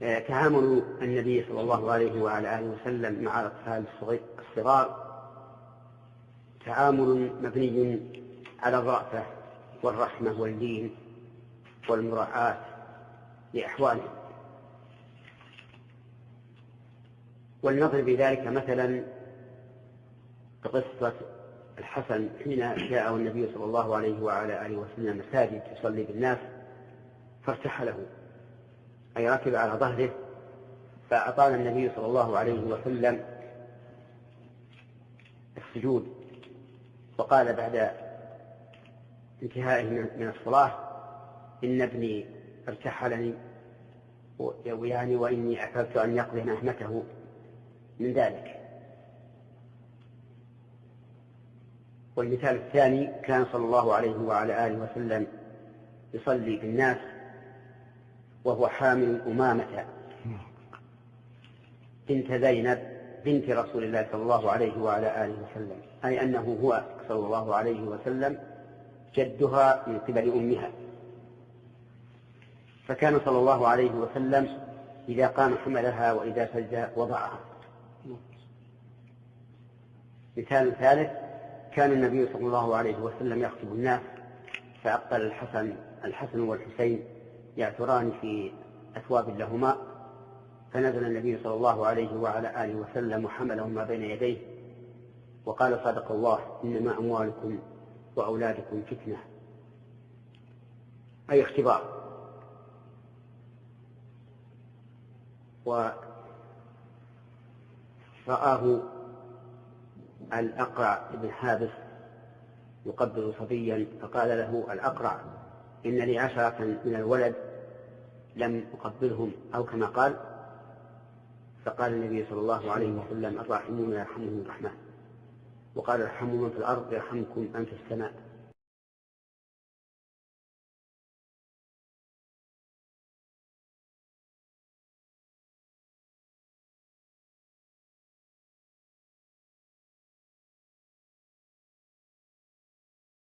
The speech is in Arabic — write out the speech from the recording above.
تعامل النبي صلى الله عليه وعلى آله وسلم مع الأطفال الصغار تعامل مبني على الرأفة والرحمة واللين والمراعاة لأحوالهم. ولنضرب ذلك مثلا بقصة الحسن حين جاءه النبي صلى الله عليه وعلى آله وسلم مساجد يصلي بالناس فارتحله، أي ركب على ظهره، فأطال النبي صلى الله عليه وسلم السجود، وقال بعد انتهائه من الصلاة: إن ابني ارتحلني وإني أحببت أن يقضي نعمته من ذلك. والمثال الثاني: كان صلى الله عليه وعلى آله وسلم يصلي بالناس وهو حامل أمامة بنت زينب بنت رسول الله صلى الله عليه وعلى آله وسلم، أي أنه هو صلى الله عليه وسلم جدها من قبل أمها. فكان صلى الله عليه وسلم إذا قام حملها وإذا سجد وضعها. مثال ثالث: كان النبي صلى الله عليه وسلم يخطب الناس فأقبل الحسن والحسين يعثران في أثواب لهما، فنزل النبي صلى الله عليه وعلى آله وسلم وحملهما بين يديه وقال: صدق الله، إنما أموالكم وأولادكم فتنة، أي اختبار. ورآه الأقرع بن حابس يقبل صبيا، فقال له الأقرع: إن لي 10 من الولد لم أقبلهم، أو كما قال. فقال النبي صلى الله عليه وسلم: الراحمون يرحمهم الرحمن، وقال: ارحموا من في الأرض يرحمكم من في السماء.